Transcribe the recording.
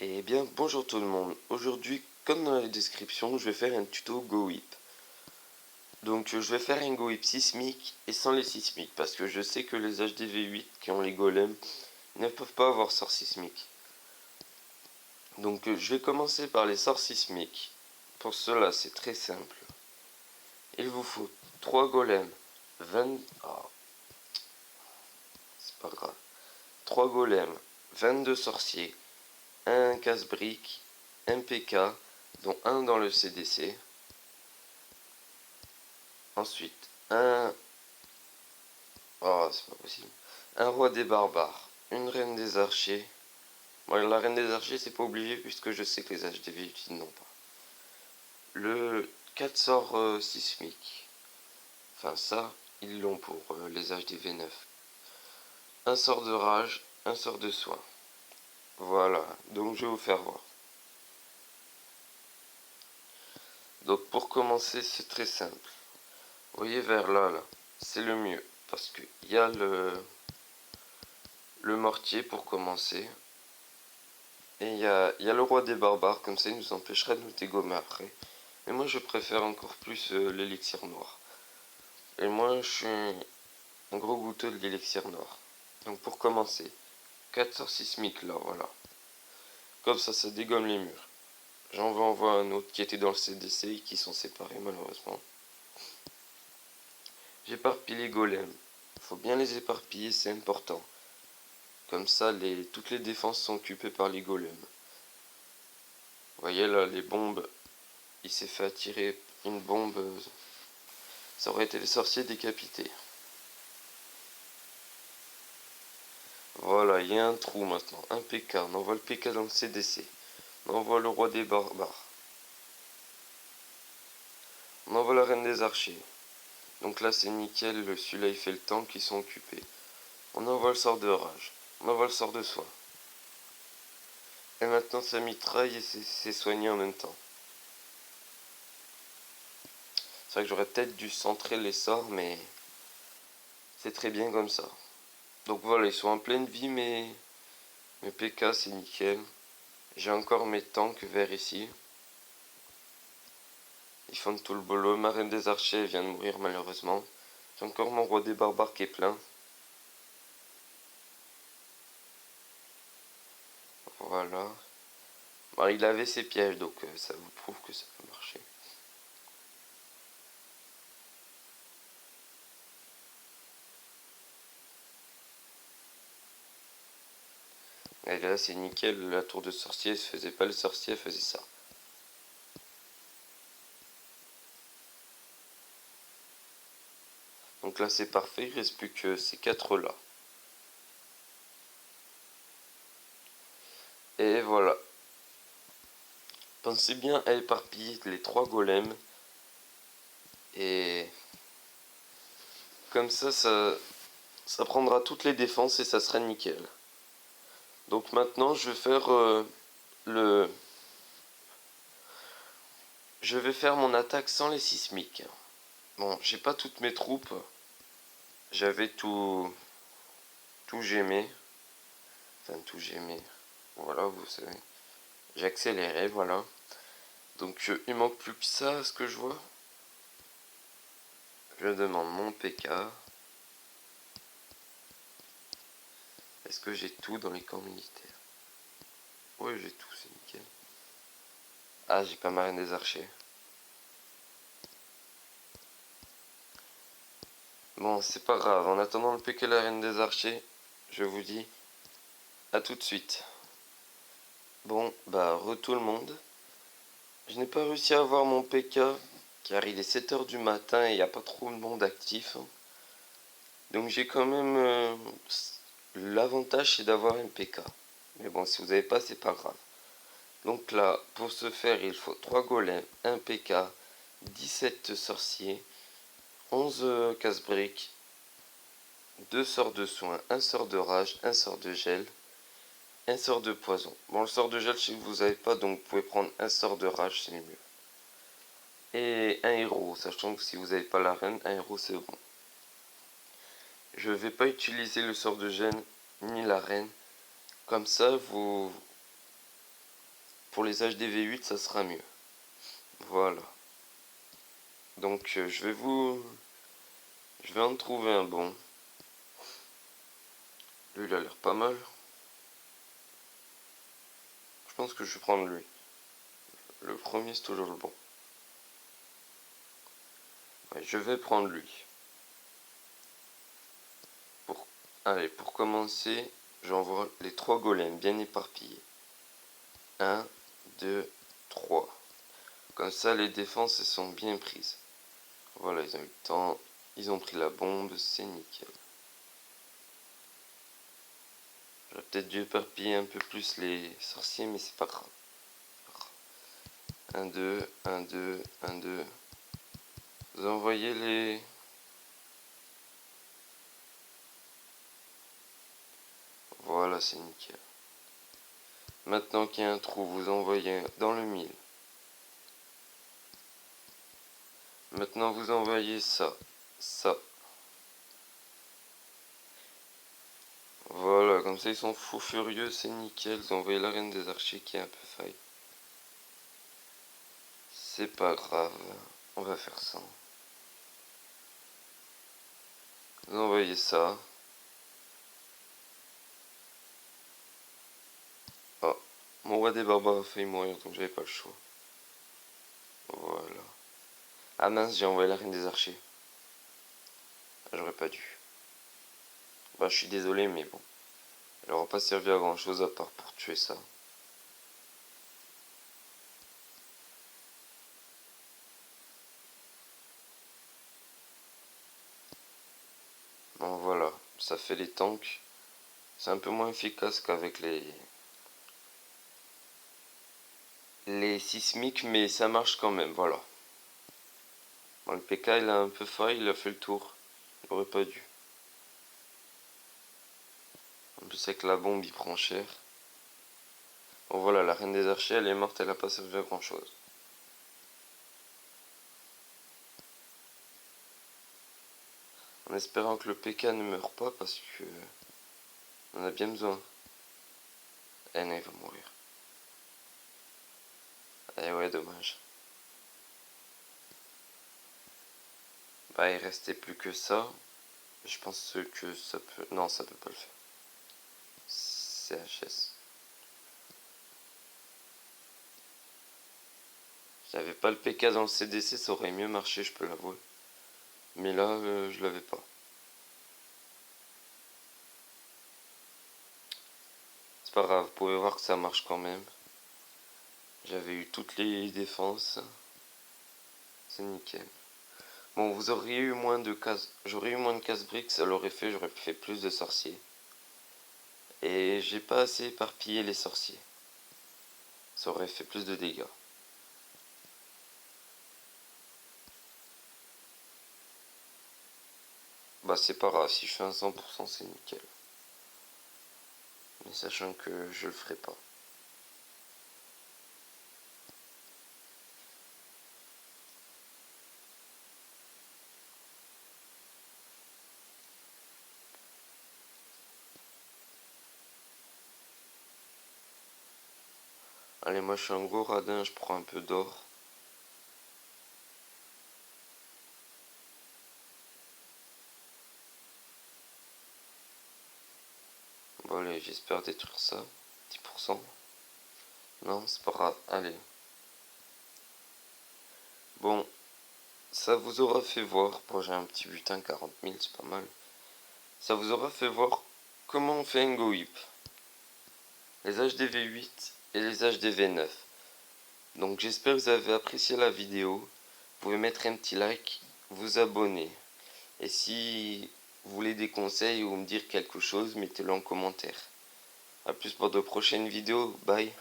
Eh bien, bonjour tout le monde. Aujourd'hui, comme dans la description, je vais faire un tuto GoWhip. Donc, je vais faire un GoWhip sismique et sans les sismiques, parce que je sais que les HDV8 qui ont les golems ne peuvent pas avoir sort sismique. Donc, je vais commencer par les sorts sismiques. Pour cela, c'est très simple. Il vous faut 3 golems, 20... Oh, c'est pas grave. 3 golems, 22 sorciers, un casse-brique, un PK, dont un dans le CDC. Ensuite, oh, c'est pas possible. Un roi des barbares, une reine des archers. Bon, la reine des archers, c'est pas obligé puisque je sais que les HDV utilisent non pas. Le 4 sorts sismiques. Enfin, ça, ils l'ont pour les HDV9. Un sort de rage, un sort de soin. Voilà, donc je vais vous faire voir. Donc pour commencer, c'est très simple. Vous voyez vers là, c'est le mieux. Parce qu'il y a le mortier pour commencer. Et il y a le roi des barbares, comme ça il nous empêchera de nous dégommer après. Mais moi je préfère encore plus l'élixir noir. Et moi je suis un gros goûteux de l'élixir noir. Donc pour commencer, 4 sorts sismiques là, voilà. Comme ça dégomme les murs. J'en vais envoyer un autre qui était dans le CDC et qui sont séparés malheureusement. J'éparpille les golems. Faut bien les éparpiller, c'est important. Comme ça, toutes les défenses sont occupées par les golems. Vous voyez là, les bombes, il s'est fait attirer une bombe. Ça aurait été les sorciers décapités. Voilà, il y a un trou maintenant. Un PK. On envoie le PK dans le CDC. On envoie le roi des barbares. On envoie la reine des archers. Donc là, c'est nickel. Celui-là, il fait le temps qu'ils sont occupés. On envoie le sort de rage. On envoie le sort de soin. Et maintenant, ça mitraille et c'est soigné en même temps. C'est vrai que j'aurais peut-être dû centrer les sorts, mais c'est très bien comme ça. Donc voilà, ils sont en pleine vie, mes PK, c'est nickel. J'ai encore mes tanks verts ici. Ils font tout le boulot. Ma reine des archers vient de mourir malheureusement. J'ai encore mon roi des barbares qui est plein. Voilà. Bon, il avait ses pièges, donc ça vous prouve que ça peut marcher. Et là, c'est nickel. La tour de sorcier, elle faisait pas le sorcier, elle faisait ça. Donc là, c'est parfait. Il reste plus que ces 4 là. Et voilà. Pensez bien à éparpiller les 3 golems. Et comme ça prendra toutes les défenses et ça sera nickel. Donc maintenant, je vais faire Je vais faire mon attaque sans les sismiques. Bon, j'ai pas toutes mes troupes. J'avais tout gémé. Enfin, tout gémé. Voilà, vous savez. J'ai accéléré, voilà. Donc, il manque plus que ça, ce que je vois. Je demande mon PK. Est-ce que j'ai tout dans les camps militaires? Oui, j'ai tout, c'est nickel. Ah, j'ai pas ma reine des archers. Bon, c'est pas grave. En attendant le PK la reine des archers, je vous dis à tout de suite. Bon, bah, tout le monde. Je n'ai pas réussi à avoir mon PK car il est 7 h du matin et il n'y a pas trop de monde actif. Donc j'ai quand même l'avantage c'est d'avoir un PK. Mais bon, si vous n'avez pas, c'est pas grave. Donc là, pour ce faire, il faut 3 golems, un PK, 17 sorciers, 11 casse-briques, 2 sorts de soin, un sort de rage, un sort de gel, un sort de poison. Bon, le sort de gel, si vous n'avez pas, donc vous pouvez prendre un sort de rage, c'est mieux. Et un héros, sachant que si vous n'avez pas la reine, un héros c'est bon. Je ne vais pas utiliser le sort de gêne ni la reine. Comme ça, pour les HDV8 ça sera mieux. Voilà. Donc je vais en trouver un bon. Lui il a l'air pas mal. Je pense que je vais prendre lui. Le premier c'est toujours le bon. Ouais, je vais prendre lui. Allez, pour commencer, j'envoie les 3 golems bien éparpillés. 1, 2, 3. Comme ça, les défenses elles sont bien prises. Voilà, ils ont eu le temps. Ils ont pris la bombe, c'est nickel. J'aurais peut-être dû éparpiller un peu plus les sorciers, mais c'est pas grave. 1, 2, 1, 2, 1, 2. Vous envoyez les... Voilà, c'est nickel. Maintenant qu'il y a un trou, vous envoyez dans le mille. Maintenant, vous envoyez ça, ça. Voilà, comme ça ils sont fous furieux, c'est nickel. Ils ont envoyé la reine des archers qui est un peu faille. C'est pas grave, on va faire ça. Vous envoyez ça. Oh, mon roi des barbares a failli mourir, donc j'avais pas le choix. Voilà. Ah mince, j'ai envoyé la reine des archers. J'aurais pas dû. Bah, je suis désolé, mais bon. Elle aura pas servi à grand chose à part pour tuer ça. Bon, voilà. Ça fait les tanks. C'est un peu moins efficace qu'avec les sismiques, mais ça marche quand même, voilà. Bon, le PK, il a un peu failli, il a fait le tour. Il aurait pas dû. En plus, avec la bombe, il prend cher. Bon, voilà, la reine des archers, elle est morte, elle a pas servi à grand chose. En espérant que le PK ne meure pas, parce que on en a bien besoin. Eh non, il va mourir. Eh ouais, dommage. Bah, il restait plus que ça. Je pense que ça peut... Non, ça peut pas le faire. CHS. J'avais pas le PK dans le CDC, ça aurait mieux marché, je peux l'avouer. Mais là, je l'avais pas. C'est pas grave, vous pouvez voir que ça marche quand même. J'avais eu toutes les défenses. C'est nickel. Bon, vous auriez eu moins de cases. J'aurais eu moins de casse-briques, ça l'aurait fait, j'aurais fait plus de sorciers. Et j'ai pas assez éparpillé les sorciers. Ça aurait fait plus de dégâts. Bah c'est pas grave, si je fais un 100% c'est nickel. Mais sachant que je le ferai pas. Allez, moi je suis un gros radin, je prends un peu d'or. Bon allez, j'espère détruire ça. 10%. Non, c'est pas grave. Allez. Bon, ça vous aura fait voir. Bon, j'ai un petit butin, 40 000, c'est pas mal. Ça vous aura fait voir comment on fait un go whip. Les HDV8 et les HDV9. Donc j'espère que vous avez apprécié la vidéo. Vous pouvez mettre un petit like, vous abonner. Et si vous voulez des conseils ou me dire quelque chose, mettez-le en commentaire. A plus pour de prochaines vidéos. Bye.